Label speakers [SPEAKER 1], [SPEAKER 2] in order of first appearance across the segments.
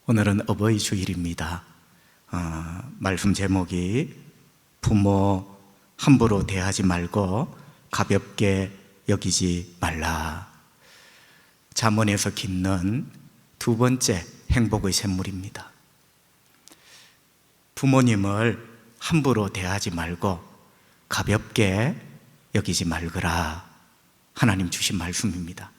[SPEAKER 1] 오늘은 어버이 주일입니다. 말씀 제목이 부모 함부로 대하지 말고 가볍게 여기지 말라. 잠언에서 깃는 두 번째 행복의 샘물입니다. 부모님을 함부로 대하지 말고 가볍게 여기지 말거라. 하나님 주신 말씀입니다.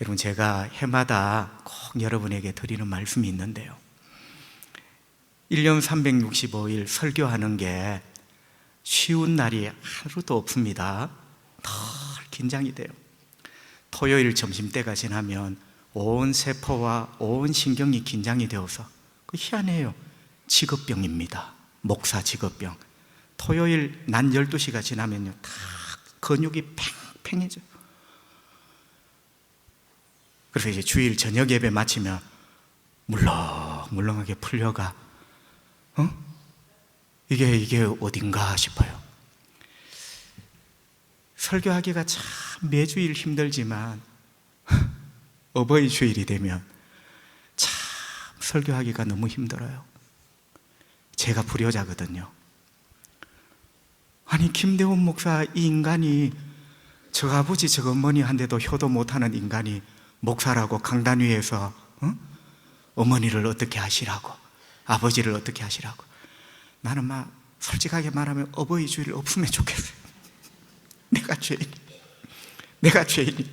[SPEAKER 1] 여러분, 제가 해마다 꼭 여러분에게 드리는 말씀이 있는데요, 1년 365일 설교하는 게 쉬운 날이 하루도 없습니다. 늘 긴장이 돼요. 토요일 점심때가 지나면 온 세포와 온 신경이 긴장이 되어서 희한해요. 직업병입니다. 목사 직업병. 토요일 낮 12시가 지나면요, 다 근육이 팽팽해져요. 그래서 이제 주일 저녁 예배 마치면 물렁물렁하게 풀려가. 이게 어딘가 싶어요. 설교하기가 참 매주일 힘들지만 어버이 주일이 되면 참 설교하기가 너무 힘들어요. 제가 불효자거든요. 아니, 김대원 목사, 이 인간이 저 아버지 저 어머니한테도 효도 못하는 인간이 목사라고 강단 위에서 어머니를 어떻게 하시라고, 아버지를 어떻게 하시라고. 나는 솔직하게 말하면 어버이 주일 없으면 좋겠어요. 내가 죄인이.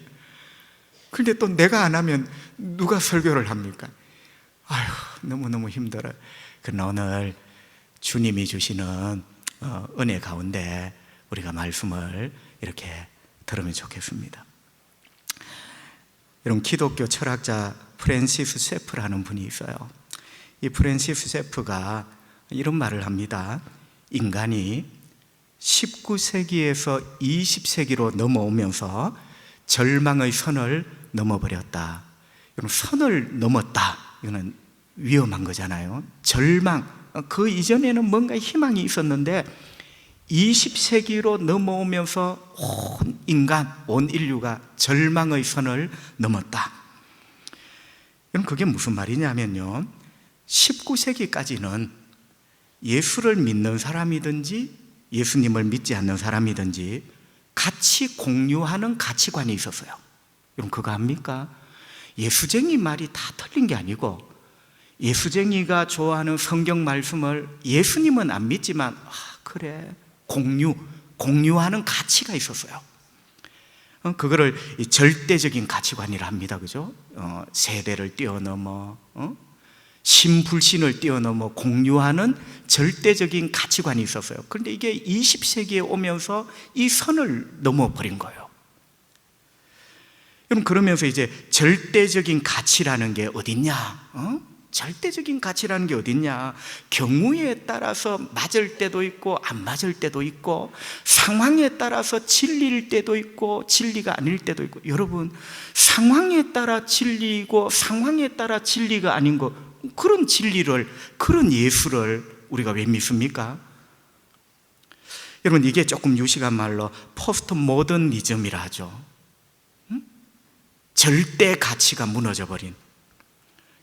[SPEAKER 1] 근데 또 내가 안 하면 누가 설교를 합니까? 아휴, 너무너무 힘들어요. 그러나 오늘 주님이 주시는 은혜 가운데 우리가 말씀을 이렇게 들으면 좋겠습니다. 여러분, 기독교 철학자 프랜시스 세프라는 분이 있어요. 이 프랜시스 세프가 이런 말을 합니다. 인간이 19세기에서 20세기로 넘어오면서 절망의 선을 넘어버렸다. 여러분, 선을 넘었다, 이거는 위험한 거잖아요. 절망, 그 이전에는 뭔가 희망이 있었는데 20세기로 넘어오면서 온 인간, 온 인류가 절망의 선을 넘었다. 그럼 그게 무슨 말이냐면요, 19세기까지는 예수를 믿는 사람이든지 예수님을 믿지 않는 사람이든지 같이 공유하는 가치관이 있었어요. 여러분, 그거 압니까? 예수쟁이 말이 다 틀린 게 아니고, 예수쟁이가 좋아하는 성경 말씀을 예수님은 안 믿지만 그래, 공유하는 가치가 있었어요. 그거를 절대적인 가치관이라 합니다. 그죠? 세대를 뛰어넘어, 신불신을 뛰어넘어 공유하는 절대적인 가치관이 있었어요. 그런데 이게 20세기에 오면서 이 선을 넘어버린 거예요. 여러분, 그러면서 이제 절대적인 가치라는 게 어딨냐? 절대적인 가치라는 게 어딨냐? 경우에 따라서 맞을 때도 있고 안 맞을 때도 있고, 상황에 따라서 진리일 때도 있고 진리가 아닐 때도 있고. 여러분, 상황에 따라 진리고 상황에 따라 진리가 아닌 거, 그런 진리를, 그런 예수를 우리가 왜 믿습니까? 여러분, 이게 조금 유식한 말로 포스트 모더니즘이라 하죠. 절대 가치가 무너져버린,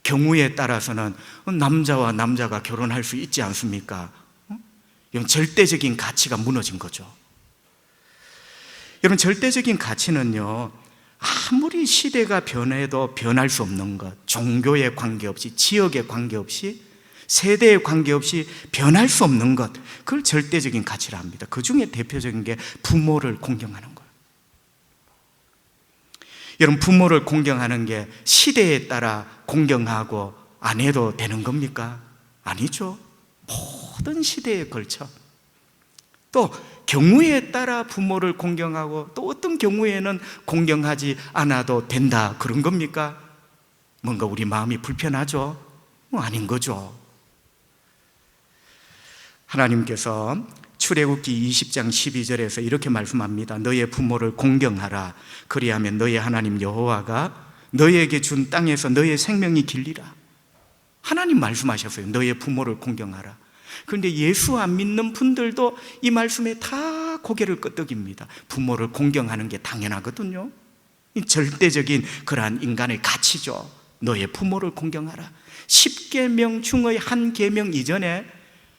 [SPEAKER 1] 경우에 따라서는 남자와 남자가 결혼할 수 있지 않습니까? 이런 절대적인 가치가 무너진 거죠. 여러분, 절대적인 가치는요, 아무리 시대가 변해도 변할 수 없는 것, 종교에 관계없이, 지역에 관계없이, 세대에 관계없이 변할 수 없는 것, 그걸 절대적인 가치라 합니다. 그 중에 대표적인 게 부모를 공경하는 거예요. 여러분, 부모를 공경하는 게 시대에 따라 공경하고 안 해도 되는 겁니까? 아니죠. 모든 시대에 걸쳐, 또 경우에 따라 부모를 공경하고 또 어떤 경우에는 공경하지 않아도 된다, 그런 겁니까? 뭔가 우리 마음이 불편하죠? 아닌 거죠. 하나님께서 출애굽기 20장 12절에서 이렇게 말씀합니다. 너의 부모를 공경하라. 그리하면 너의 하나님 여호와가 너에게 준 땅에서 너의 생명이 길리라. 하나님 말씀하셨어요. 너의 부모를 공경하라. 그런데 예수 안 믿는 분들도 이 말씀에 다 고개를 끄덕입니다. 부모를 공경하는 게 당연하거든요. 절대적인 그러한 인간의 가치죠. 너의 부모를 공경하라. 10계명 중의 한 계명 이전에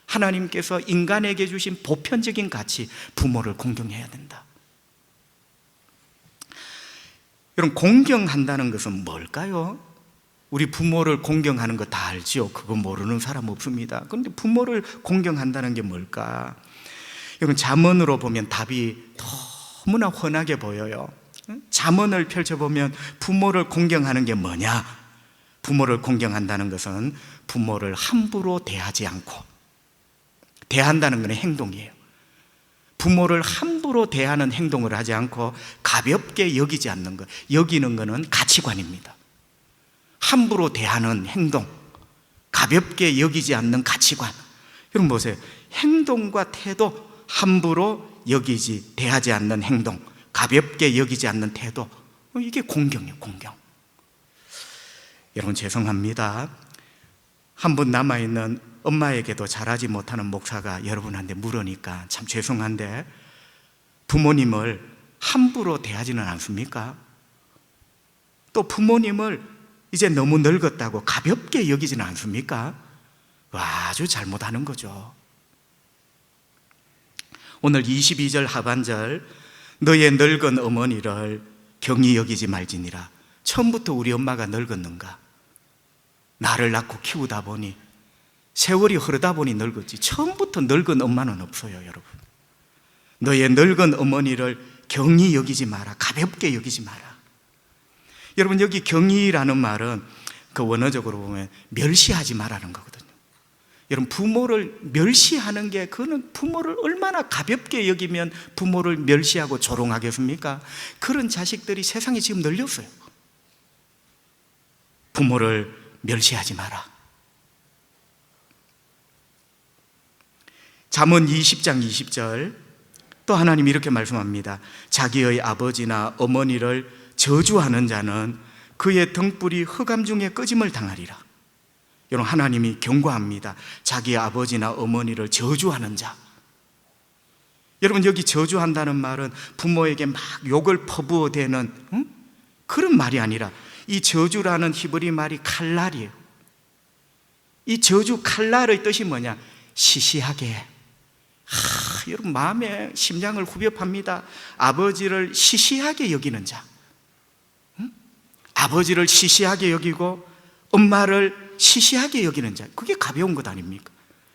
[SPEAKER 1] 하나님께서 인간에게 주신 보편적인 가치, 부모를 공경해야 된다. 여러분, 공경한다는 것은 뭘까요? 우리 부모를 공경하는 거 다 알죠? 그거 모르는 사람 없습니다. 그런데 부모를 공경한다는 게 뭘까? 여러분, 잠언으로 보면 답이 너무나 훤하게 보여요. 잠언을 펼쳐보면 부모를 공경하는 게 뭐냐? 부모를 공경한다는 것은 부모를 함부로 대하지 않고, 대한다는 것은 행동이에요. 부모를 함부로 대하는 행동을 하지 않고 가볍게 여기지 않는 것, 여기는 것은 가치관입니다. 함부로 대하는 행동, 가볍게 여기지 않는 가치관. 여러분 보세요. 행동과 태도, 함부로 여기지, 대하지 않는 행동, 가볍게 여기지 않는 태도, 이게 공경이에요, 공경. 여러분, 죄송합니다. 한 분 남아있는 엄마에게도 잘하지 못하는 목사가 여러분한테 물으니까 참 죄송한데, 부모님을 함부로 대하지는 않습니까? 또 부모님을 이제 너무 늙었다고 가볍게 여기지는 않습니까? 아주 잘못하는 거죠. 오늘 22절 하반절, 너의 늙은 어머니를 경히 여기지 말지니라. 처음부터 우리 엄마가 늙었는가? 나를 낳고 키우다 보니, 세월이 흐르다 보니 늙었지, 처음부터 늙은 엄마는 없어요, 여러분. 너의 늙은 어머니를 경히 여기지 마라. 가볍게 여기지 마라. 여러분, 여기 경히라는 말은 그 원어적으로 보면 멸시하지 말라는 거거든요. 여러분, 부모를 멸시하는 게, 그는 부모를 얼마나 가볍게 여기면 부모를 멸시하고 조롱하겠습니까? 그런 자식들이 세상에 지금 널렸어요. 부모를 멸시하지 마라. 잠언 20장 20절, 또 하나님이 이렇게 말씀합니다. 자기의 아버지나 어머니를 저주하는 자는 그의 등불이 흑암 중에 꺼짐을 당하리라. 여러분, 하나님이 경고합니다. 자기 아버지나 어머니를 저주하는 자. 여러분, 여기 저주한다는 말은 부모에게 막 욕을 퍼부어대는 그런 말이 아니라, 이 저주라는 히브리 말이 칼날이에요. 이 저주 칼날의 뜻이 뭐냐? 시시하게. 여러분, 마음에 심장을 후벼 팝니다. 아버지를 시시하게 여기는 자, 아버지를 시시하게 여기고 엄마를 시시하게 여기는 자, 그게 가벼운 것 아닙니까?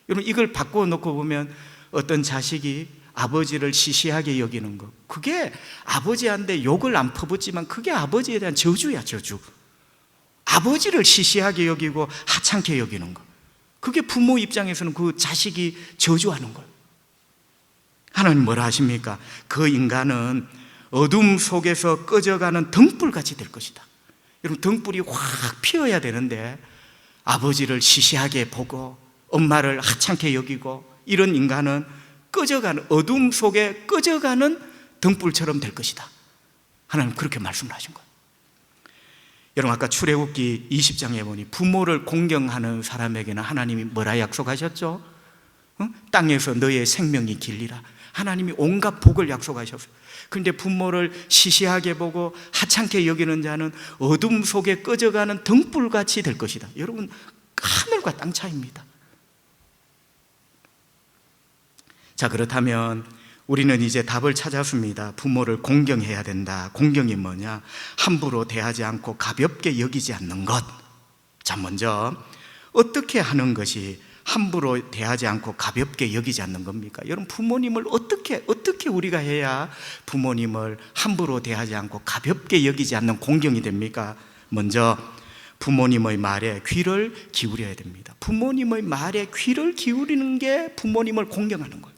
[SPEAKER 1] 여러분, 이걸 바꾸어 놓고 보면 어떤 자식이 아버지를 시시하게 여기는 것, 그게 아버지한테 욕을 안 퍼붓지만 그게 아버지에 대한 저주야, 저주. 아버지를 시시하게 여기고 하찮게 여기는 것, 그게 부모 입장에서는 그 자식이 저주하는 거예요. 하나님 뭐라 하십니까? 그 인간은 어둠 속에서 꺼져가는 등불같이 될 것이다. 여러분, 등불이 확 피어야 되는데 아버지를 시시하게 보고 엄마를 하찮게 여기고 이런 인간은 꺼져가는, 어둠 속에 꺼져가는 등불처럼 될 것이다. 하나님 그렇게 말씀하신 거예요. 여러분, 아까 출애굽기 20장에 보니 부모를 공경하는 사람에게는 하나님이 뭐라 약속하셨죠? 땅에서 너의 생명이 길리라. 하나님이 온갖 복을 약속하셨어요. 그런데 부모를 시시하게 보고 하찮게 여기는 자는 어둠 속에 꺼져가는 등불같이 될 것이다. 여러분, 하늘과 땅 차이입니다. 자, 그렇다면 우리는 이제 답을 찾았습니다. 부모를 공경해야 된다. 공경이 뭐냐? 함부로 대하지 않고 가볍게 여기지 않는 것. 자, 먼저 어떻게 하는 것이 함부로 대하지 않고 가볍게 여기지 않는 겁니까? 여러분, 부모님을 어떻게 우리가 해야 부모님을 함부로 대하지 않고 가볍게 여기지 않는 공경이 됩니까? 먼저 부모님의 말에 귀를 기울여야 됩니다. 부모님의 말에 귀를 기울이는 게 부모님을 공경하는 거예요.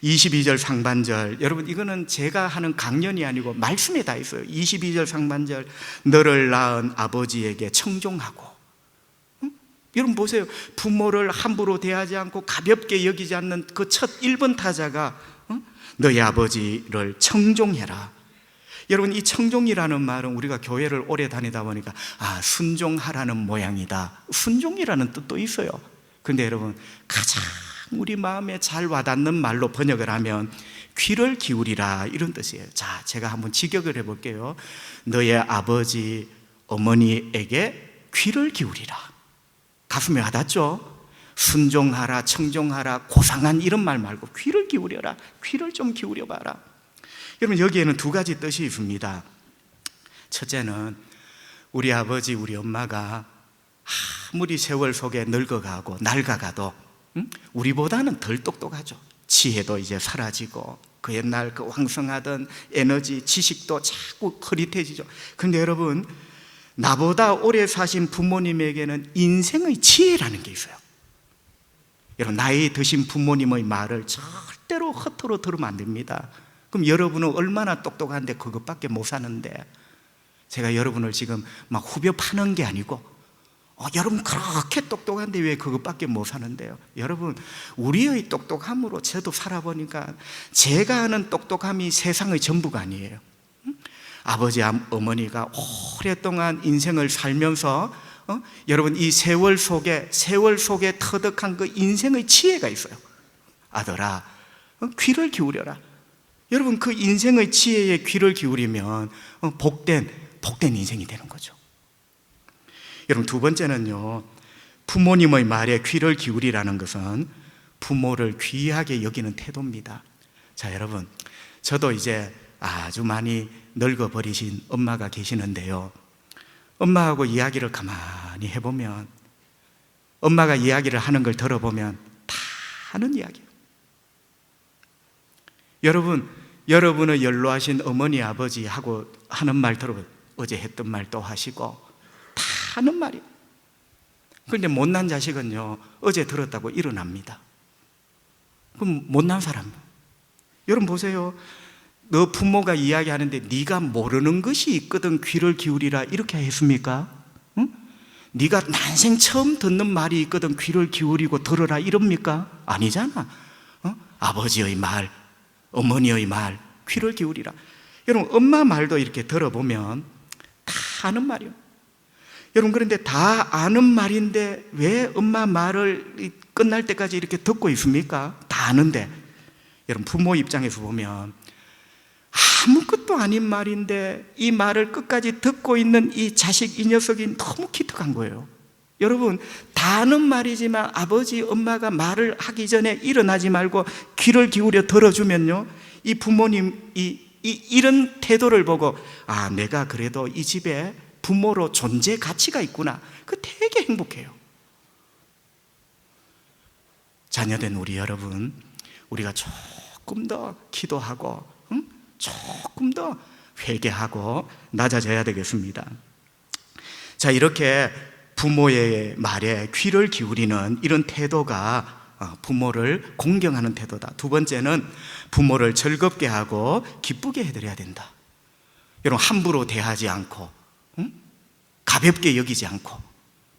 [SPEAKER 1] 22절 상반절, 여러분, 이거는 제가 하는 강연이 아니고 말씀에 다 있어요. 22절 상반절, 너를 낳은 아버지에게 청종하고. 여러분 보세요. 부모를 함부로 대하지 않고 가볍게 여기지 않는 그 첫 1번 타자가 너희 아버지를 청종해라. 여러분, 이 청종이라는 말은 우리가 교회를 오래 다니다 보니까 순종하라는 모양이다, 순종이라는 뜻도 있어요. 그런데 여러분, 가장 우리 마음에 잘 와닿는 말로 번역을 하면 귀를 기울이라, 이런 뜻이에요. 자, 제가 한번 직역을 해볼게요. 너의 아버지, 어머니에게 귀를 기울이라. 가슴에 와닿죠? 순종하라, 청종하라, 고상한 이런 말 말고 귀를 기울여라. 귀를 좀 기울여봐라. 여러분, 여기에는 두 가지 뜻이 있습니다. 첫째는 우리 아버지, 우리 엄마가 아무리 세월 속에 늙어가고 낡아가도 우리보다는 덜 똑똑하죠. 지혜도 이제 사라지고 그 옛날 그 왕성하던 에너지, 지식도 자꾸 흐릿해지죠. 그런데 여러분, 나보다 오래 사신 부모님에게는 인생의 지혜라는 게 있어요. 여러분, 나이 드신 부모님의 말을 절대로 허투루 들으면 안 됩니다. 그럼 여러분은 얼마나 똑똑한데 그것밖에 못 사는데, 제가 여러분을 지금 막 후벼 파는 게 아니고 여러분 그렇게 똑똑한데 왜 그것밖에 못 사는데요? 여러분, 우리의 똑똑함으로 저도 살아보니까 제가 아는 똑똑함이 세상의 전부가 아니에요. 아버지, 어머니가 오랫동안 인생을 살면서 여러분, 이 세월 속에 터득한 그 인생의 지혜가 있어요. 아들아, 귀를 기울여라. 여러분, 그 인생의 지혜에 귀를 기울이면 복된 인생이 되는 거죠. 여러분, 두 번째는요, 부모님의 말에 귀를 기울이라는 것은 부모를 귀하게 여기는 태도입니다. 자, 여러분, 저도 이제 아주 많이 늙어버리신 엄마가 계시는데요, 엄마하고 이야기를 가만히 해보면, 엄마가 이야기를 하는 걸 들어보면 다 하는 이야기예요. 여러분의 연로하신 어머니, 아버지하고 하는 말 들어보면 어제 했던 말 또 하시고 다 하는 말이에요. 그런데 못난 자식은요, 어제 들었다고 일어납니다. 그럼 못난 사람. 여러분 보세요. 너 부모가 이야기하는데 네가 모르는 것이 있거든 귀를 기울이라 이렇게 했습니까? 응? 네가 난생 처음 듣는 말이 있거든 귀를 기울이고 들으라 이럽니까? 아니잖아. 아버지의 말, 어머니의 말, 귀를 기울이라. 여러분, 엄마 말도 이렇게 들어보면 다 아는 말이에요. 여러분, 그런데 다 아는 말인데 왜 엄마 말을 끝날 때까지 이렇게 듣고 있습니까? 다 아는데. 여러분, 부모 입장에서 보면 아무것도 아닌 말인데 이 말을 끝까지 듣고 있는 이 자식, 이 녀석이 너무 기특한 거예요. 여러분, 다 아는 말이지만 아버지, 엄마가 말을 하기 전에 일어나지 말고 귀를 기울여 들어주면요, 이 부모님 이런 태도를 보고 내가 그래도 이 집에 부모로 존재 가치가 있구나. 그 되게 행복해요. 자녀된 우리 여러분, 우리가 조금 더 기도하고 조금 더 회개하고 낮아져야 되겠습니다. 자, 이렇게 부모의 말에 귀를 기울이는 이런 태도가 부모를 공경하는 태도다. 두 번째는 부모를 즐겁게 하고 기쁘게 해드려야 된다. 여러분, 함부로 대하지 않고 가볍게 여기지 않고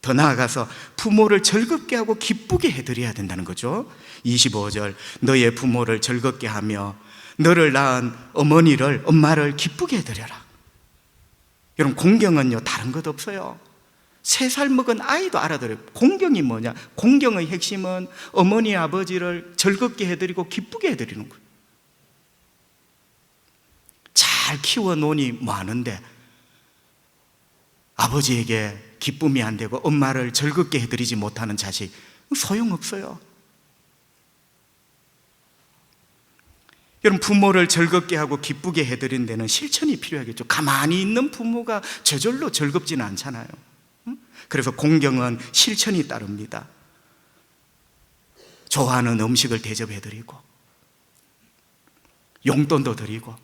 [SPEAKER 1] 더 나아가서 부모를 즐겁게 하고 기쁘게 해드려야 된다는 거죠. 25절, 너의 부모를 즐겁게 하며 너를 낳은 엄마를 기쁘게 해드려라. 여러분, 공경은요 다른 것 없어요. 3살 먹은 아이도 알아들어요. 공경이 뭐냐? 공경의 핵심은 어머니, 아버지를 즐겁게 해드리고 기쁘게 해드리는 거예요. 잘 키워놓으니 뭐하는데 아버지에게 기쁨이 안 되고 엄마를 즐겁게 해드리지 못하는 자식, 소용없어요. 여러분, 부모를 즐겁게 하고 기쁘게 해드린 데는 실천이 필요하겠죠. 가만히 있는 부모가 저절로 즐겁지는 않잖아요. 그래서 공경은 실천이 따릅니다. 좋아하는 음식을 대접해드리고 용돈도 드리고.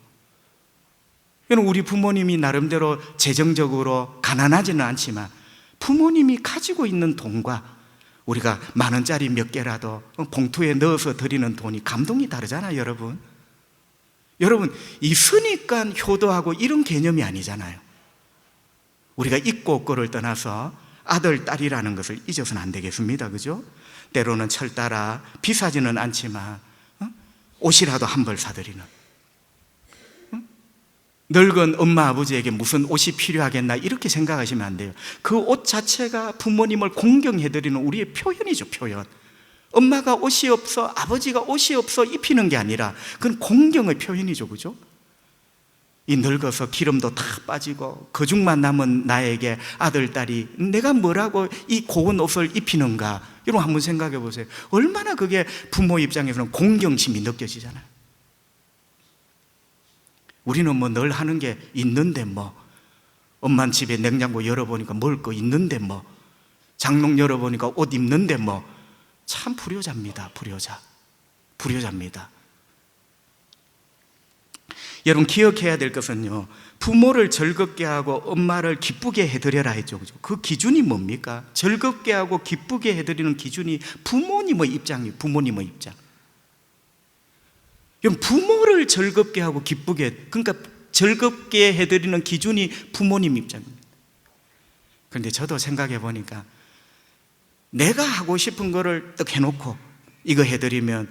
[SPEAKER 1] 여러분, 우리 부모님이 나름대로 재정적으로 가난하지는 않지만 부모님이 가지고 있는 돈과 우리가 10,000원짜리 몇 개라도 봉투에 넣어서 드리는 돈이 감동이 다르잖아요. 여러분, 있으니까 효도하고 이런 개념이 아니잖아요. 우리가 있고 없고를 떠나서 아들, 딸이라는 것을 잊어서는 안 되겠습니다. 그죠? 때로는 철따라 비싸지는 않지만 옷이라도 한 벌 사드리는, 늙은 엄마, 아버지에게 무슨 옷이 필요하겠나 이렇게 생각하시면 안 돼요. 그 옷 자체가 부모님을 공경해드리는 우리의 표현이죠. 표현. 엄마가 옷이 없어, 아버지가 옷이 없어 입히는 게 아니라 그건 공경의 표현이죠. 그죠? 이 늙어서 기름도 다 빠지고 거죽만 남은 나에게 아들, 딸이 내가 뭐라고 이 고운 옷을 입히는가? 여러분 한번 생각해 보세요. 얼마나 그게 부모 입장에서는 공경심이 느껴지잖아요. 우리는 뭐 늘 하는 게 있는데 뭐, 엄마 집에 냉장고 열어보니까 먹을 거 있는데 뭐, 장롱 열어보니까 옷 입는데 뭐, 참 불효자입니다. 불효자입니다. 여러분 기억해야 될 것은요, 부모를 즐겁게 하고 엄마를 기쁘게 해드려라 했죠. 그죠? 그 기준이 뭡니까? 즐겁게 하고 기쁘게 해드리는 기준이 부모님의 입장이에요. 부모님의 입장. 여러분 부모를 즐겁게 하고 기쁘게, 그러니까 즐겁게 해드리는 기준이 부모님 입장입니다. 그런데 저도 생각해 보니까 내가 하고 싶은 거를 딱 해놓고 이거 해드리면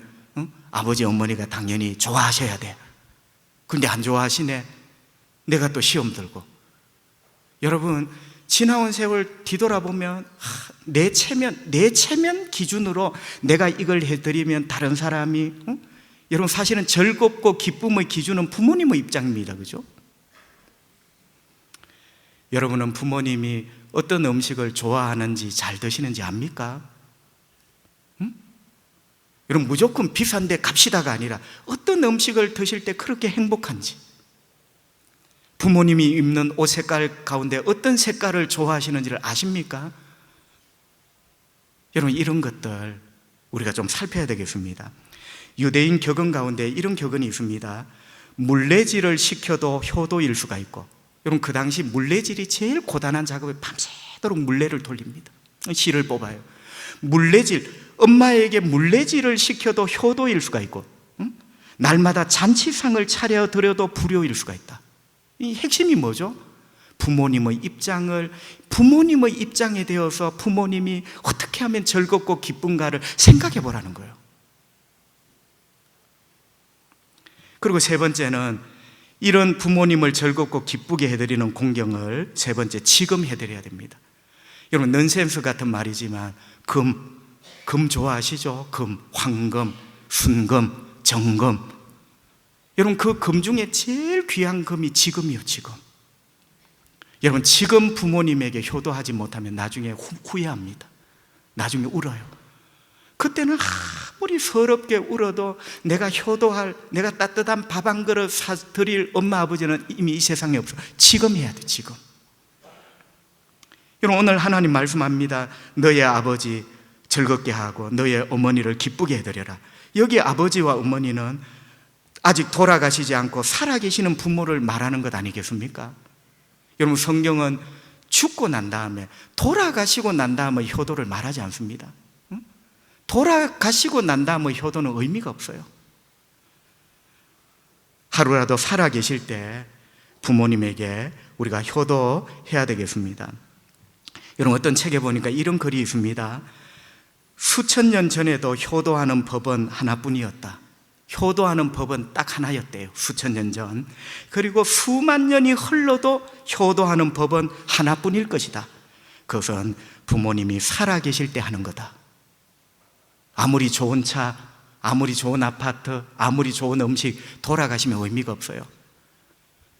[SPEAKER 1] 아버지 어머니가 당연히 좋아하셔야 돼. 근데 안 좋아하시네. 내가 또 시험 들고. 여러분 지나온 세월 뒤돌아보면 내 체면 기준으로 내가 이걸 해드리면 다른 사람이 여러분 사실은 즐겁고 기쁨의 기준은 부모님의 입장입니다. 그죠? 여러분은 부모님이 어떤 음식을 좋아하는지 잘 드시는지 압니까? 여러분 무조건 비싼데 갑시다가 아니라 어떤 음식을 드실 때 그렇게 행복한지, 부모님이 입는 옷 색깔 가운데 어떤 색깔을 좋아하시는지를 아십니까? 여러분 이런 것들 우리가 좀 살펴야 되겠습니다. 유대인 격언 가운데 이런 격언이 있습니다. 물레질을 시켜도 효도일 수가 있고, 여러분 그 당시 물레질이 제일 고단한 작업에 밤새도록 물레를 돌립니다. 실을 뽑아요. 엄마에게 물레질을 시켜도 효도일 수가 있고, 날마다 잔치상을 차려드려도 불효일 수가 있다. 이 핵심이 뭐죠? 부모님의 입장에 대해서 부모님이 어떻게 하면 즐겁고 기쁜가를 생각해 보라는 거예요. 그리고 세 번째는 이런 부모님을 즐겁고 기쁘게 해드리는 공경을 세 번째 지금 해드려야 됩니다. 여러분 넌센스 같은 말이지만 금 좋아하시죠? 금, 황금, 순금, 정금. 여러분 그 금 중에 제일 귀한 금이 지금이요. 지금. 여러분 지금 부모님에게 효도하지 못하면 나중에 후회합니다. 나중에 울어요. 그때는 아무리 서럽게 울어도 내가 따뜻한 밥 한 그릇 사드릴 엄마 아버지는 이미 이 세상에 없어. 지금 해야 돼. 지금. 여러분 오늘 하나님 말씀합니다. 너의 아버지 즐겁게 하고 너의 어머니를 기쁘게 해드려라. 여기 아버지와 어머니는 아직 돌아가시지 않고 살아계시는 부모를 말하는 것 아니겠습니까? 여러분 성경은 죽고 난 다음에, 돌아가시고 난 다음에 효도를 말하지 않습니다. 돌아가시고 난 다음에 효도는 의미가 없어요. 하루라도 살아계실 때 부모님에게 우리가 효도해야 되겠습니다. 여러분 어떤 책에 보니까 이런 글이 있습니다. 수천 년 전에도 효도하는 법은 하나뿐이었다. 효도하는 법은 딱 하나였대요. 수천 년 전. 그리고 수만 년이 흘러도 효도하는 법은 하나뿐일 것이다. 그것은 부모님이 살아계실 때 하는 거다. 아무리 좋은 차, 아무리 좋은 아파트, 아무리 좋은 음식, 돌아가시면 의미가 없어요.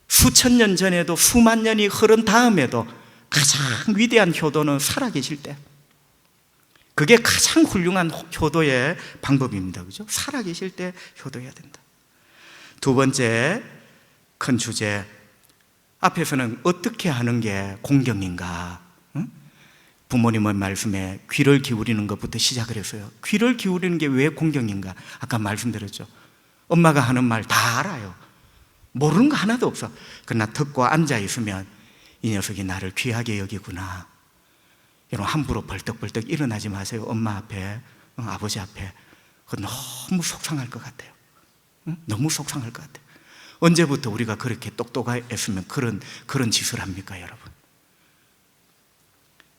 [SPEAKER 1] 수천 년 전에도 수만 년이 흐른 다음에도 가장 위대한 효도는 살아계실 때. 그게 가장 훌륭한 효도의 방법입니다. 그죠? 살아계실 때 효도해야 된다. 두 번째 큰 주제, 앞에서는 어떻게 하는 게 공경인가? 부모님의 말씀에 귀를 기울이는 것부터 시작을 했어요. 귀를 기울이는 게 왜 공경인가? 아까 말씀드렸죠. 엄마가 하는 말 다 알아요. 모르는 거 하나도 없어. 그러나 듣고 앉아 있으면 이 녀석이 나를 귀하게 여기구나. 여러분 함부로 벌떡벌떡 일어나지 마세요. 엄마 앞에, 아버지 앞에. 너무 속상할 것 같아요. 너무 속상할 것 같아요. 언제부터 우리가 그렇게 똑똑했으면 그런 짓을 합니까, 여러분?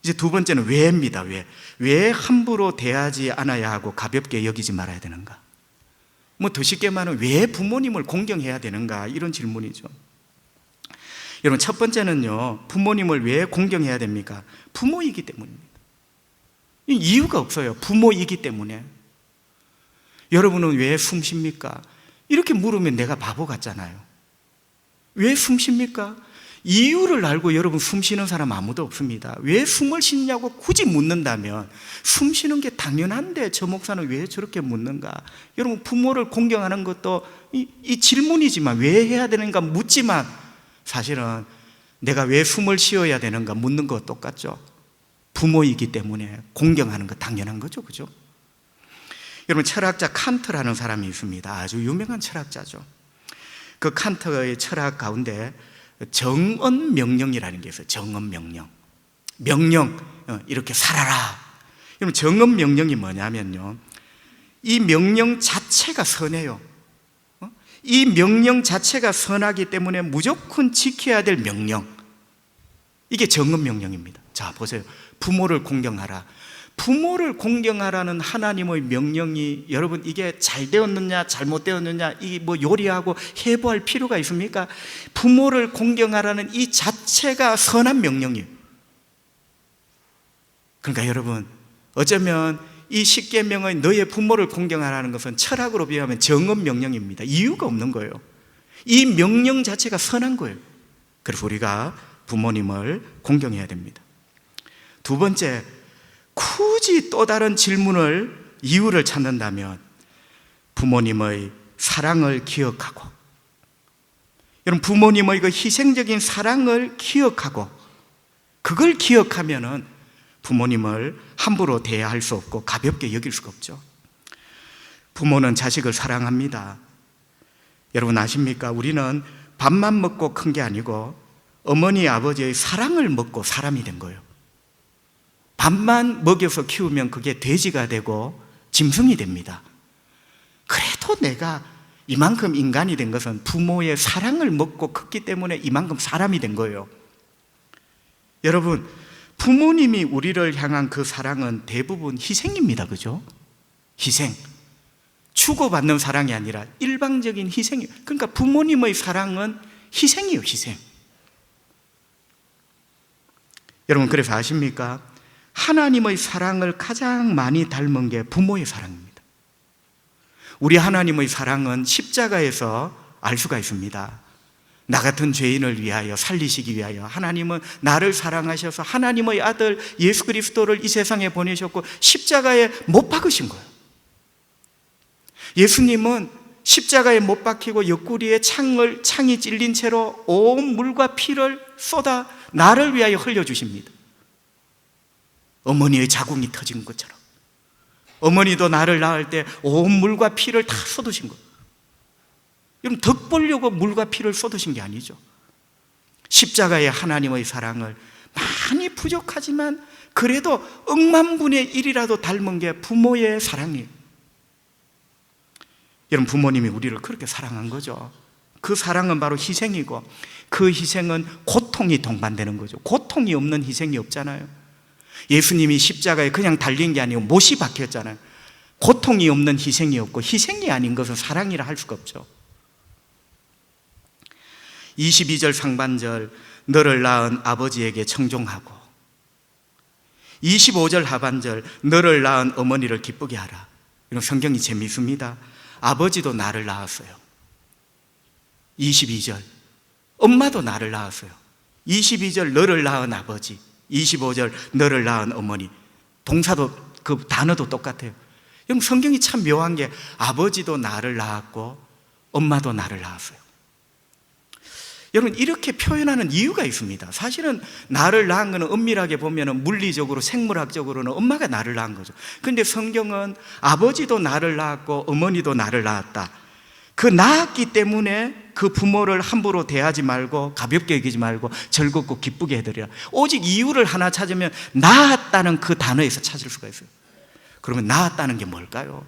[SPEAKER 1] 이제 두 번째는 왜입니다. 왜 함부로 대하지 않아야 하고 가볍게 여기지 말아야 되는가? 더 쉽게 말하면 왜 부모님을 공경해야 되는가? 이런 질문이죠. 여러분 첫 번째는요, 부모님을 왜 공경해야 됩니까? 부모이기 때문입니다. 이유가 없어요. 부모이기 때문에. 여러분은 왜 숨 쉽니까? 이렇게 물으면 내가 바보 같잖아요. 왜 숨 쉽니까? 이유를 알고 여러분 숨 쉬는 사람 아무도 없습니다. 왜 숨을 쉬냐고 굳이 묻는다면 숨 쉬는 게 당연한데 저 목사는 왜 저렇게 묻는가? 여러분 부모를 공경하는 것도 이 질문이지만 왜 해야 되는가 묻지만 사실은 내가 왜 숨을 쉬어야 되는가 묻는 거 똑같죠. 부모이기 때문에 공경하는 거 당연한 거죠. 그죠? 여러분 철학자 칸트라는 사람이 있습니다. 아주 유명한 철학자죠. 그 칸트의 철학 가운데 정언 명령이라는 게 있어요. 정언 명령. 명령, 이렇게 살아라. 여러분 정언 명령이 뭐냐면요, 이 명령 자체가 선해요. 이 명령 자체가 선하기 때문에 무조건 지켜야 될 명령, 이게 정언 명령입니다. 자 보세요. 부모를 공경하라. 부모를 공경하라는 하나님의 명령이 여러분 이게 잘 되었느냐 잘못되었느냐 이 뭐 요리하고 해부할 필요가 있습니까? 부모를 공경하라는 이 자체가 선한 명령이에요. 그러니까 여러분 어쩌면 이 십계명의 너의 부모를 공경하라는 것은 철학으로 비하면 정언 명령입니다. 이유가 없는 거예요. 이 명령 자체가 선한 거예요. 그래서 우리가 부모님을 공경해야 됩니다. 두 번째, 굳이 또 다른 질문을 이유를 찾는다면 부모님의 사랑을 기억하고, 여러분 부모님의 그 희생적인 사랑을 기억하고 그걸 기억하면은 부모님을 함부로 대할 수 없고 가볍게 여길 수가 없죠. 부모는 자식을 사랑합니다. 여러분 아십니까? 우리는 밥만 먹고 큰 게 아니고 어머니 아버지의 사랑을 먹고 사람이 된 거예요. 밥만 먹여서 키우면 그게 돼지가 되고 짐승이 됩니다. 그래도 내가 이만큼 인간이 된 것은 부모의 사랑을 먹고 컸기 때문에 이만큼 사람이 된 거예요. 여러분 부모님이 우리를 향한 그 사랑은 대부분 희생입니다. 그죠? 희생. 주고받는 사랑이 아니라 일방적인 희생이에요. 그러니까 부모님의 사랑은 희생이에요. 희생. 여러분 그래서 아십니까? 하나님의 사랑을 가장 많이 닮은 게 부모의 사랑입니다. 우리 하나님의 사랑은 십자가에서 알 수가 있습니다. 나 같은 죄인을 위하여 살리시기 위하여 하나님은 나를 사랑하셔서 하나님의 아들 예수 그리스도를 이 세상에 보내셨고 십자가에 못 박으신 거예요. 예수님은 십자가에 못 박히고 옆구리에 창이 찔린 채로 온 물과 피를 쏟아 나를 위하여 흘려주십니다. 어머니의 자궁이 터진 것처럼 어머니도 나를 낳을 때 온 물과 피를 다 쏟으신 거예요. 여러분 덕 보려고 물과 피를 쏟으신 게 아니죠. 십자가의 하나님의 사랑을 많이 부족하지만 그래도 억만분의 1이라도 닮은 게 부모의 사랑이에요. 여러분 부모님이 우리를 그렇게 사랑한 거죠. 그 사랑은 바로 희생이고 그 희생은 고통이 동반되는 거죠. 고통이 없는 희생이 없잖아요. 예수님이 십자가에 그냥 달린 게 아니고 못이 박혔잖아요. 고통이 없는 희생이 없고 희생이 아닌 것은 사랑이라 할 수가 없죠. 22절 상반절 너를 낳은 아버지에게 청종하고 25절 하반절 너를 낳은 어머니를 기쁘게 하라. 이런 성경이 재미있습니다. 아버지도 나를 낳았어요. 22절 엄마도 나를 낳았어요. 22절 너를 낳은 아버지, 25절 너를 낳은 어머니. 동사도 그 단어도 똑같아요. 여러분 성경이 참 묘한 게 아버지도 나를 낳았고 엄마도 나를 낳았어요. 여러분 이렇게 표현하는 이유가 있습니다. 사실은 나를 낳은 것은 엄밀하게 보면 물리적으로 생물학적으로는 엄마가 나를 낳은 거죠. 그런데 성경은 아버지도 나를 낳았고 어머니도 나를 낳았다. 그 낳았기 때문에 그 부모를 함부로 대하지 말고 가볍게 여기지 말고 즐겁고 기쁘게 해드리라. 오직 이유를 하나 찾으면 낳았다는 그 단어에서 찾을 수가 있어요. 그러면 낳았다는 게 뭘까요?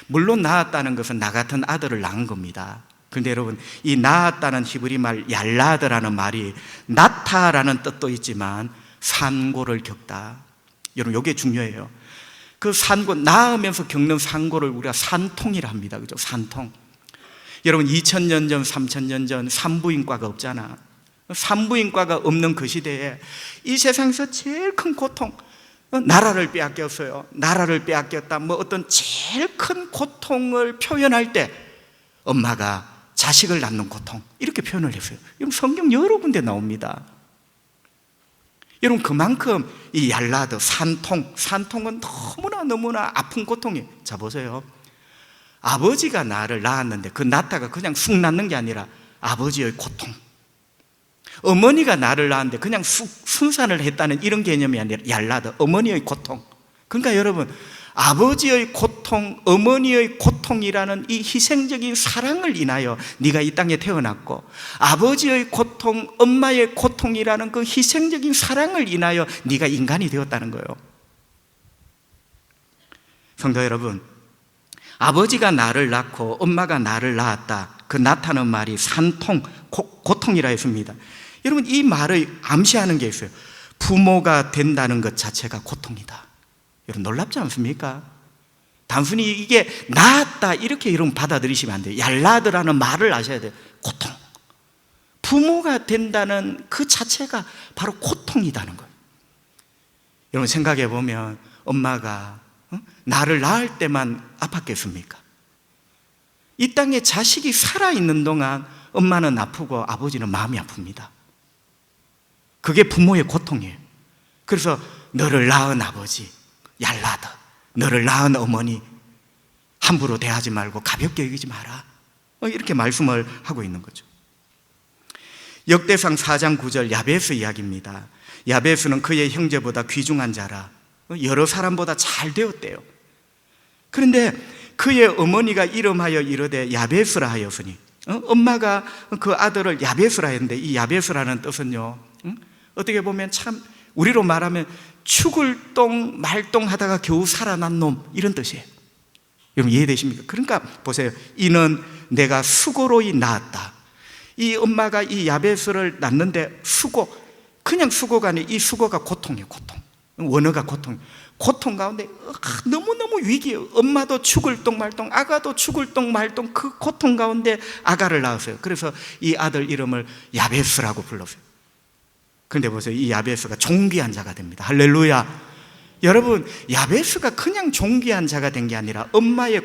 [SPEAKER 1] 물론 낳았다는 것은 나 같은 아들을 낳은 겁니다. 그런데 여러분 이 낳았다는 히브리 말 얄라드라는 말이 낳다라는 뜻도 있지만 산고를 겪다. 여러분 이게 중요해요. 그 산고, 낳으면서 겪는 산고를 우리가 산통이라 합니다. 그죠? 산통. 여러분 2000년 전 3000년 전 산부인과가 없잖아. 산부인과가 없는 그 시대에 이 세상에서 제일 큰 고통, 나라를 빼앗겼어요. 나라를 빼앗겼다. 뭐 어떤 제일 큰 고통을 표현할 때 엄마가 자식을 낳는 고통, 이렇게 표현을 했어요. 여러분, 성경 여러 군데 나옵니다. 여러분, 그만큼 이 얄라드, 산통은 너무나 아픈 고통이에요. 자, 보세요. 아버지가 나를 낳았는데 그 낳다가 그냥 쑥 낳는 게 아니라 아버지의 고통. 어머니가 나를 낳았는데 그냥 쑥 순산을 했다는 이런 개념이 아니라 얄라드, 어머니의 고통. 그러니까 여러분, 아버지의 고통, 어머니의 고통이라는 이 희생적인 사랑을 인하여 네가 이 땅에 태어났고, 아버지의 고통, 엄마의 고통이라는 그 희생적인 사랑을 인하여 네가 인간이 되었다는 거예요. 성도 여러분, 아버지가 나를 낳고 엄마가 나를 낳았다, 그 낳다는 말이 산통, 고통이라 했습니다. 여러분, 이 말을 암시하는 게 있어요. 부모가 된다는 것 자체가 고통이다. 여러분, 놀랍지 않습니까? 단순히 이게 낳았다 이렇게 여러분 받아들이시면 안 돼요. 얄라드라는 말을 아셔야 돼요. 고통. 부모가 된다는 그 자체가 바로 고통이라는 거예요. 여러분, 생각해 보면 엄마가 나를 낳을 때만 아팠겠습니까? 이 땅에 자식이 살아있는 동안 엄마는 아프고 아버지는 마음이 아픕니다. 그게 부모의 고통이에요. 그래서 너를 낳은 아버지 얄라드, 너를 낳은 어머니 함부로 대하지 말고 가볍게 여기지 마라, 이렇게 말씀을 하고 있는 거죠. 역대상 4장 9절 야베스 이야기입니다. 야베스는 그의 형제보다 귀중한 자라 여러 사람보다 잘 되었대요. 그런데 그의 어머니가 이름하여 이르되 야베스라 하였으니, 엄마가 그 아들을 야베스라 했는데, 이 야베스라는 뜻은요, 어떻게 보면 참 우리로 말하면 죽을 똥 말똥 하다가 겨우 살아난 놈, 이런 뜻이에요. 여러분, 이해되십니까? 그러니까 보세요. 이는 내가 수고로이 낳았다. 이 엄마가 이 야베스를 낳는데 수고, 그냥 수고가 아니에요. 이 수고가 고통이에요. 고통. 원어가 고통. 고통 가운데 너무너무 위기예요. 엄마도 죽을 똥 말똥, 아가도 죽을 똥 말똥, 그 고통 가운데 아가를 낳았어요. 그래서 이 아들 이름을 야베스라고 불렀어요. 그런데 보세요. 이 야베스가 존귀한 자가 됩니다. 할렐루야. 여러분, 야베스가 그냥 존귀한 자가 된 게 아니라 엄마의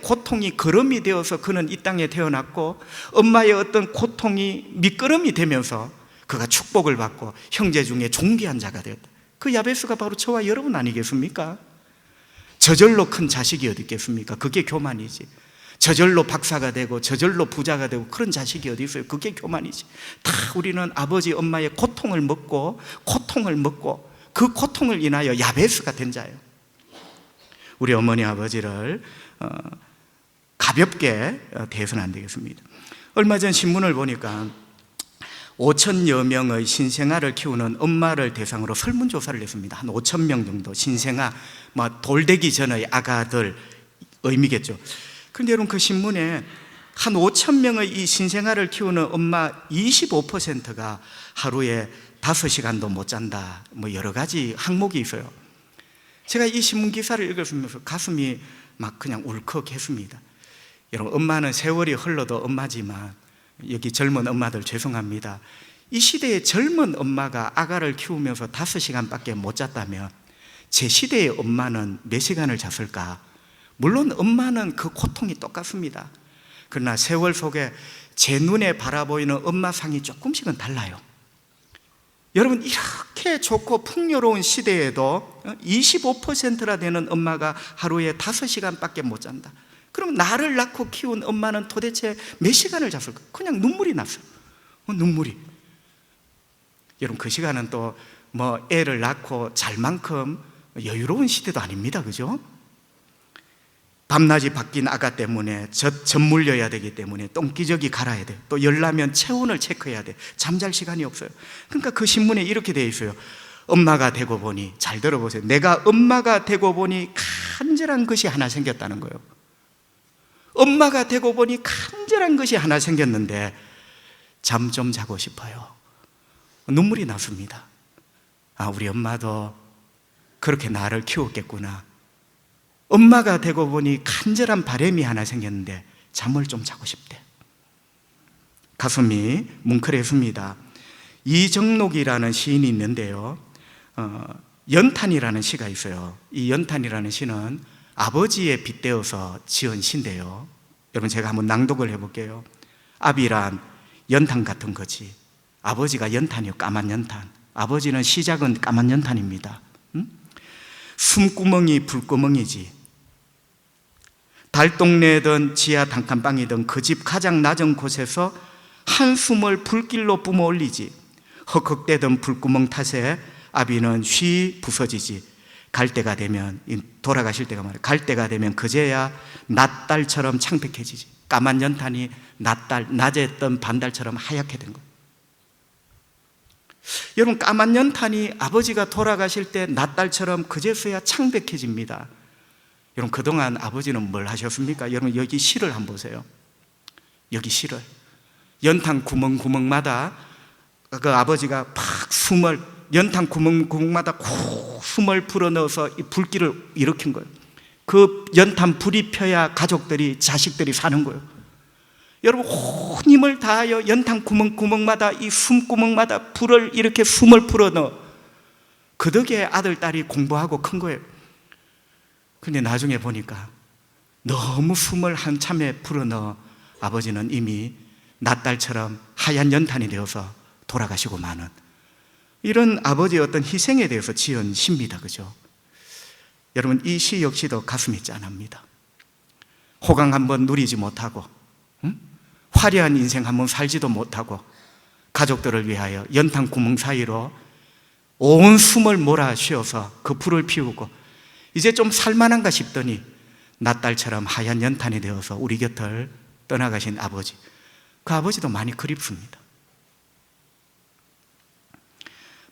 [SPEAKER 1] 고통이 걸음이 되어서 그는 이 땅에 태어났고, 엄마의 어떤 고통이 미끄럼이 되면서 그가 축복을 받고 형제 중에 존귀한 자가 되었다. 그 야베스가 바로 저와 여러분 아니겠습니까? 저절로 큰 자식이 어디 있겠습니까? 그게 교만이지. 저절로 박사가 되고 저절로 부자가 되고 그런 자식이 어디 있어요? 그게 교만이지. 다 우리는 아버지 엄마의 고통을 먹고 그 고통을 인하여 야베스가 된 자예요. 우리 어머니 아버지를 가볍게 대해서는 안 되겠습니다. 얼마 전 신문을 보니까 5천여 명의 신생아를 키우는 엄마를 대상으로 설문조사를 했습니다. 한 5천 명 정도 신생아, 돌되기 전의 아가들 의미겠죠. 그런데 여러분, 그 신문에 한 5천 명의 이 신생아를 키우는 엄마 25%가 하루에 5시간도 못 잔다, 여러 가지 항목이 있어요. 제가 이 신문 기사를 읽으면서 가슴이 막 그냥 울컥했습니다. 여러분, 엄마는 세월이 흘러도 엄마지만, 여기 젊은 엄마들 죄송합니다. 이 시대의 젊은 엄마가 아가를 키우면서 5시간밖에 못 잤다면 제 시대의 엄마는 몇 시간을 잤을까? 물론 엄마는 그 고통이 똑같습니다. 그러나 세월 속에 제 눈에 바라보이는 엄마 상이 조금씩은 달라요. 여러분, 이렇게 좋고 풍요로운 시대에도 25%나 되는 엄마가 하루에 5시간밖에 못 잔다. 그럼 나를 낳고 키운 엄마는 도대체 몇 시간을 잤을까? 그냥 눈물이 났어요. 눈물이. 여러분, 그 시간은 또 애를 낳고 잘 만큼 여유로운 시대도 아닙니다. 그죠? 밤낮이 바뀐 아가 때문에 젖 물려야 되기 때문에 똥기저귀 갈아야 돼. 또 열나면 체온을 체크해야 돼. 잠잘 시간이 없어요. 그러니까 그 신문에 이렇게 되어 있어요. 엄마가 되고 보니, 잘 들어보세요. 내가 엄마가 되고 보니 간절한 것이 하나 생겼다는 거예요. 엄마가 되고 보니 간절한 것이 하나 생겼는데 잠 좀 자고 싶어요. 눈물이 났습니다. 우리 엄마도 그렇게 나를 키웠겠구나. 엄마가 되고 보니 간절한 바람이 하나 생겼는데 잠을 좀 자고 싶대. 가슴이 뭉클했습니다. 이정록이라는 시인이 있는데요, 연탄이라는 시가 있어요. 이 연탄이라는 시는 아버지에 빗대어서 지은 시인데요, 여러분, 제가 한번 낭독을 해볼게요. 아비란 연탄 같은 거지. 아버지가 연탄이요, 까만 연탄. 아버지는 시작은 까만 연탄입니다. 숨구멍이 불구멍이지. 달동네든 지하 단칸방이든 그 집 가장 낮은 곳에서 한숨을 불길로 뿜어 올리지. 헉헉대던 불구멍 탓에 아비는 쉬 부서지지. 갈 때가 되면, 돌아가실 때가 말이야, 갈 때가 되면 그제야 낮달처럼 창백해지지. 까만 연탄이 낮에 뜬 반달처럼 하얗게 된 거예요. 여러분, 까만 연탄이 아버지가 돌아가실 때 낮달처럼 그제서야 창백해집니다. 여러분, 그동안 아버지는 뭘 하셨습니까? 여러분, 여기 실을 한번 보세요. 여기 실을, 연탄 구멍마다 그 아버지가 팍 숨을, 연탄 구멍마다 콕 숨을 불어넣어서 이 불길을 일으킨 거예요. 그 연탄 불이 펴야 가족들이, 자식들이 사는 거예요. 여러분, 온 힘을 다하여 연탄 구멍마다, 이 숨구멍마다 불을 이렇게 숨을 불어넣어. 그 덕에 아들, 딸이 공부하고 큰 거예요. 근데 나중에 보니까 너무 숨을 한참에 불어넣어 아버지는 이미 낮달처럼 하얀 연탄이 되어서 돌아가시고 마는, 이런 아버지의 어떤 희생에 대해서 지은 시입니다. 그죠? 여러분, 이 시 역시도 가슴이 짠합니다. 호강 한번 누리지 못하고, 화려한 인생 한번 살지도 못하고, 가족들을 위하여 연탄 구멍 사이로 온 숨을 몰아쉬어서 그 불을 피우고, 이제 좀 살만한가 싶더니 낮달처럼 하얀 연탄이 되어서 우리 곁을 떠나가신 아버지, 그 아버지도 많이 그립습니다.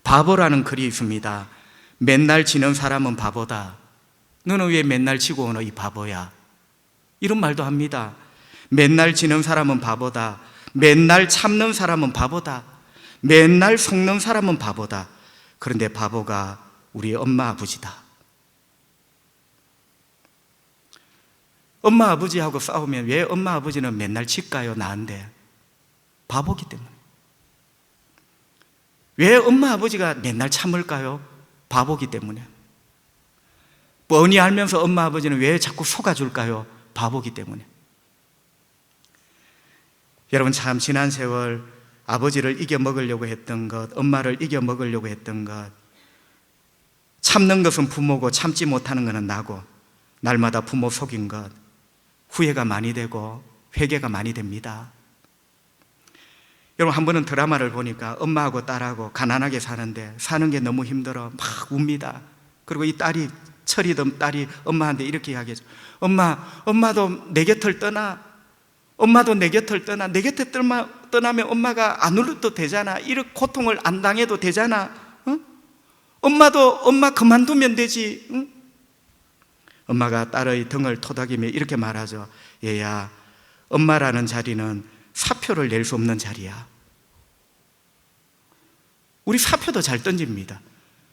[SPEAKER 1] 바보라는 글이 있습니다. 맨날 지는 사람은 바보다. 너는 왜 맨날 지고 오너, 이 바보야. 이런 말도 합니다. 맨날 지는 사람은 바보다. 맨날 참는 사람은 바보다. 맨날 속는 사람은 바보다. 그런데 바보가 우리 엄마 아버지다. 엄마 아버지하고 싸우면 왜 엄마 아버지는 맨날 질까요? 나한테. 바보기 때문에. 왜 엄마 아버지가 맨날 참을까요? 바보기 때문에. 뻔히 알면서 엄마 아버지는 왜 자꾸 속아줄까요? 바보기 때문에. 여러분, 참 지난 세월 아버지를 이겨먹으려고 했던 것, 엄마를 이겨먹으려고 했던 것, 참는 것은 부모고 참지 못하는 것은 나고, 날마다 부모 속인 것, 후회가 많이 되고 회개가 많이 됩니다. 여러분, 한 번은 드라마를 보니까 엄마하고 딸하고 가난하게 사는데 사는 게 너무 힘들어 막 웁니다. 그리고 이 딸이, 철이든 딸이 엄마한테 이렇게 이야기하죠. 엄마도 내 곁을 떠나. 엄마도 내 곁을 떠나. 내 곁에 떠나면 엄마가 안 울어도 되잖아. 이렇게 고통을 안 당해도 되잖아. 어? 엄마 그만두면 되지. 응? 엄마가 딸의 등을 토닥이며 이렇게 말하죠. 얘야, 엄마라는 자리는 사표를 낼 수 없는 자리야. 우리 사표도 잘 던집니다.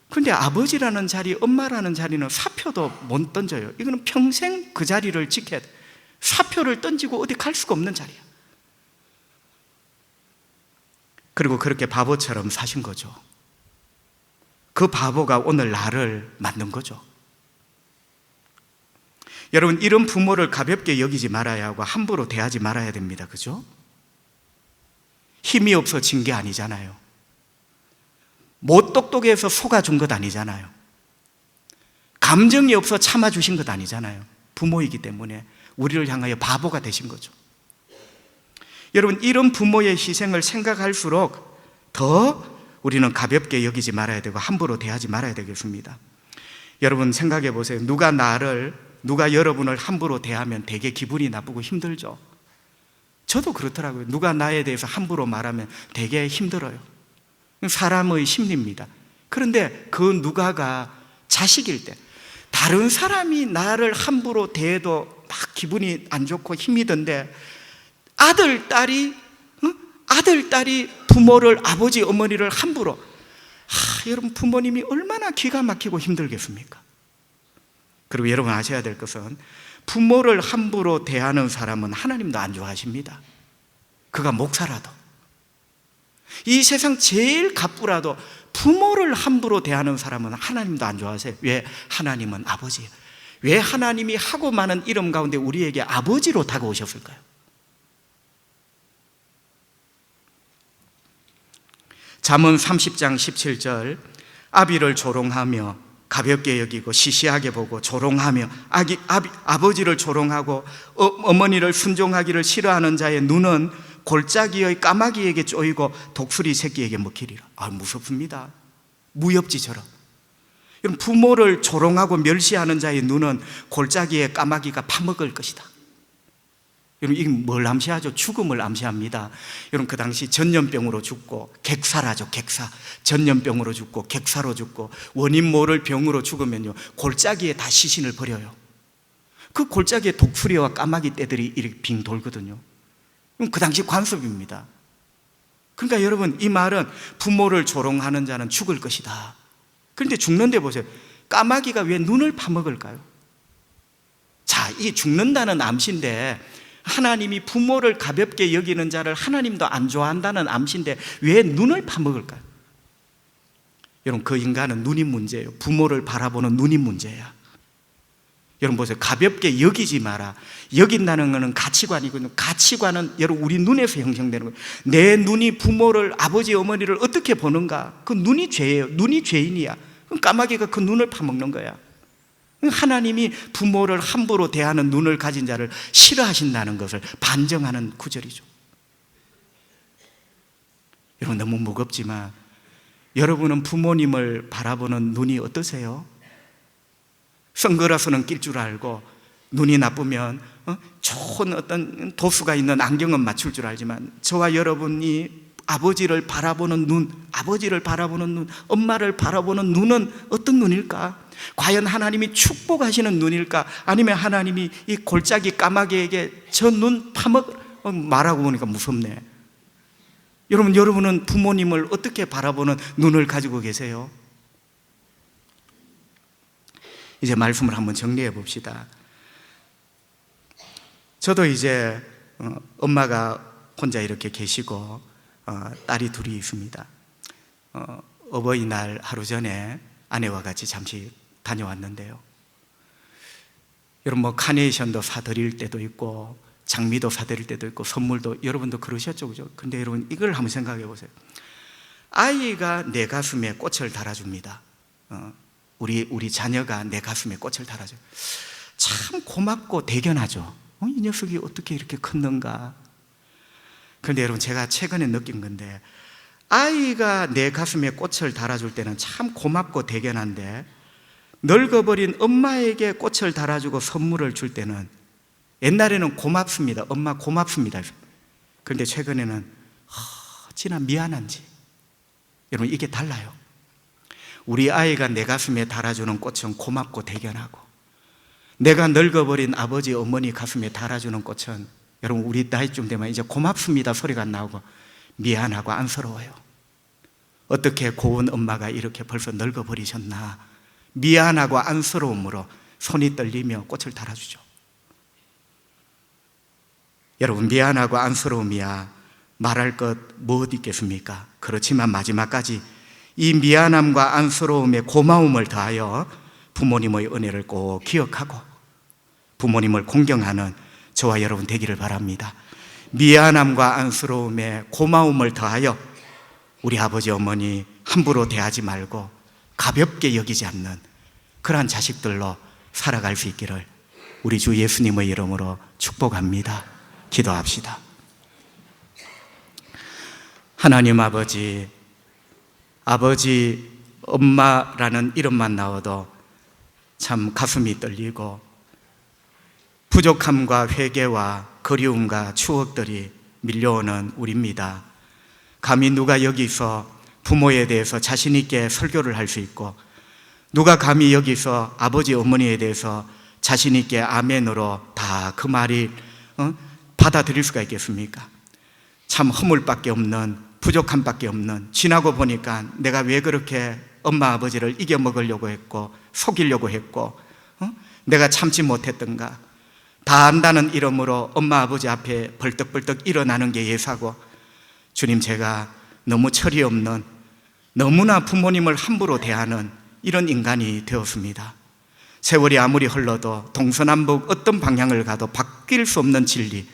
[SPEAKER 1] 그런데 아버지라는 자리, 엄마라는 자리는 사표도 못 던져요. 이거는 평생 그 자리를 지켜야 돼. 사표를 던지고 어디 갈 수가 없는 자리야. 그리고 그렇게 바보처럼 사신 거죠. 그 바보가 오늘 나를 만든 거죠. 여러분, 이런 부모를 가볍게 여기지 말아야 하고 함부로 대하지 말아야 됩니다. 그죠? 힘이 없어진 게 아니잖아요. 못 똑똑해서 속아준 것 아니잖아요. 감정이 없어 참아주신 것 아니잖아요. 부모이기 때문에 우리를 향하여 바보가 되신 거죠. 여러분, 이런 부모의 희생을 생각할수록 더 우리는 가볍게 여기지 말아야 되고 함부로 대하지 말아야 되겠습니다. 여러분, 생각해 보세요. 누가 여러분을 함부로 대하면 되게 기분이 나쁘고 힘들죠. 저도 그렇더라고요. 누가 나에 대해서 함부로 말하면 되게 힘들어요. 사람의 심리입니다. 그런데 그 누가가 자식일 때, 다른 사람이 나를 함부로 대해도 막 기분이 안 좋고 힘이 든데, 아들, 딸이 부모를, 아버지, 어머니를 함부로, 여러분, 부모님이 얼마나 기가 막히고 힘들겠습니까? 그리고 여러분 아셔야 될 것은, 부모를 함부로 대하는 사람은 하나님도 안 좋아하십니다. 그가 목사라도, 이 세상 제일 갑부라도 부모를 함부로 대하는 사람은 하나님도 안 좋아하세요. 왜? 하나님은 아버지예요. 왜 하나님이 하고 많은 이름 가운데 우리에게 아버지로 다가오셨을까요? 잠언 30장 17절 아비를 조롱하며 가볍게 여기고 시시하게 보고 조롱하며 아버지를 조롱하고 어머니를 순종하기를 싫어하는 자의 눈은 골짜기의 까마귀에게 쪼이고 독수리 새끼에게 먹히리라. 무섭습니다. 무협지처럼. 여러분, 부모를 조롱하고 멸시하는 자의 눈은 골짜기의 까마귀가 파먹을 것이다. 여러분, 이게 뭘 암시하죠? 죽음을 암시합니다. 여러분, 그 당시 전염병으로 죽고, 객사라죠, 객사. 전염병으로 죽고 객사로 죽고 원인 모를 병으로 죽으면요, 골짜기에 다 시신을 버려요. 그 골짜기에 독수리와 까마귀 떼들이 이렇게 빙 돌거든요. 그 당시 관습입니다. 그러니까 여러분, 이 말은 부모를 조롱하는 자는 죽을 것이다. 그런데 죽는데 보세요. 까마귀가 왜 눈을 파먹을까요? 자, 이 죽는다는 암시인데, 하나님이 부모를 가볍게 여기는 자를 하나님도 안 좋아한다는 암시인데 왜 눈을 파먹을까요? 여러분, 그 인간은 눈이 문제예요. 부모를 바라보는 눈이 문제야. 여러분 보세요. 가볍게 여기지 마라. 여긴다는 것은 가치관이거든요. 가치관은 여러분 우리 눈에서 형성되는 거예요. 내 눈이 부모를, 아버지 어머니를 어떻게 보는가, 그 눈이 죄예요. 눈이 죄인이야. 그럼 까마귀가 그 눈을 파먹는 거야. 하나님이 부모를 함부로 대하는 눈을 가진 자를 싫어하신다는 것을 반증하는 구절이죠. 여러분, 너무 무겁지만 여러분은 부모님을 바라보는 눈이 어떠세요? 선글라스는 낄 줄 알고, 눈이 나쁘면 좋은 어떤 도수가 있는 안경은 맞출 줄 알지만, 저와 여러분이 아버지를 바라보는 눈, 아버지를 바라보는 눈, 엄마를 바라보는 눈은 어떤 눈일까? 과연 하나님이 축복하시는 눈일까? 아니면 하나님이 이 골짜기 까마귀에게 저 눈 말하고 보니까 무섭네. 여러분은 부모님을 어떻게 바라보는 눈을 가지고 계세요? 이제 말씀을 한번 정리해 봅시다. 저도 이제 엄마가 혼자 이렇게 계시고 딸이 둘이 있습니다. 어버이날 하루 전에 아내와 같이 잠시 다녀왔는데요. 여러분, 카네이션도 사드릴 때도 있고 장미도 사드릴 때도 있고 선물도, 여러분도 그러셨죠, 그죠? 근데 여러분, 이걸 한번 생각해 보세요. 아이가 내 가슴에 꽃을 달아줍니다. 우리 자녀가 내 가슴에 꽃을 달아줘요. 참 고맙고 대견하죠. 이 녀석이 어떻게 이렇게 컸는가. 그런데 여러분, 제가 최근에 느낀 건데, 아이가 내 가슴에 꽃을 달아줄 때는 참 고맙고 대견한데, 늙어버린 엄마에게 꽃을 달아주고 선물을 줄 때는, 옛날에는 고맙습니다. 엄마 고맙습니다. 그런데 최근에는 어찌나 미안한지. 여러분, 이게 달라요. 우리 아이가 내 가슴에 달아주는 꽃은 고맙고 대견하고, 내가 늙어버린 아버지 어머니 가슴에 달아주는 꽃은, 여러분, 우리 나이쯤 되면 이제 고맙습니다 소리가 안 나오고 미안하고 안쓰러워요. 어떻게 고운 엄마가 이렇게 벌써 늙어버리셨나, 미안하고 안쓰러움으로 손이 떨리며 꽃을 달아주죠. 여러분, 미안하고 안쓰러움이야 말할 것 뭐 있겠습니까? 그렇지만 마지막까지 이 미안함과 안쓰러움에 고마움을 더하여 부모님의 은혜를 꼭 기억하고 부모님을 공경하는 저와 여러분 되기를 바랍니다. 미안함과 안쓰러움에 고마움을 더하여 우리 아버지 어머니 함부로 대하지 말고 가볍게 여기지 않는 그러한 자식들로 살아갈 수 있기를 우리 주 예수님의 이름으로 축복합니다. 기도합시다. 하나님 아버지, 엄마라는 이름만 나와도 참 가슴이 떨리고 부족함과 회개와 그리움과 추억들이 밀려오는 우리입니다. 감히 누가 여기서 부모에 대해서 자신 있게 설교를 할 수 있고, 누가 감히 여기서 아버지 어머니에 대해서 자신 있게 아멘으로 다 그 말이 받아들일 수가 있겠습니까? 참 허물밖에 없는, 부족함밖에 없는, 지나고 보니까 내가 왜 그렇게 엄마 아버지를 이겨먹으려고 했고 속이려고 했고 내가 참지 못했던가, 다 안다는 이름으로 엄마 아버지 앞에 벌떡벌떡 일어나는 게 예사고, 주님, 제가 너무 철이 없는, 너무나 부모님을 함부로 대하는 이런 인간이 되었습니다. 세월이 아무리 흘러도 동서남북 어떤 방향을 가도 바뀔 수 없는 진리,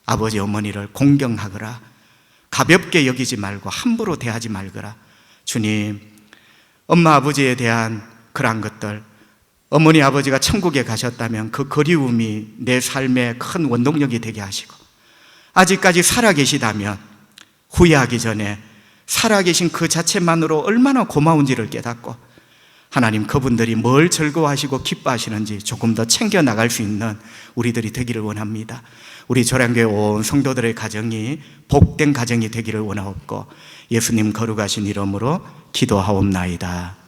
[SPEAKER 1] 아버지 어머니를 공경하거라, 가볍게 여기지 말고 함부로 대하지 말거라. 주님, 엄마 아버지에 대한 그러한 것들, 어머니 아버지가 천국에 가셨다면 그 그리움이 내 삶의 큰 원동력이 되게 하시고, 아직까지 살아계시다면 후회하기 전에 살아계신 그 자체만으로 얼마나 고마운지를 깨닫고, 하나님 그분들이 뭘 즐거워하시고 기뻐하시는지 조금 더 챙겨나갈 수 있는 우리들이 되기를 원합니다. 우리 조량교회 온 성도들의 가정이 복된 가정이 되기를 원하옵고 예수님 거룩하신 이름으로 기도하옵나이다.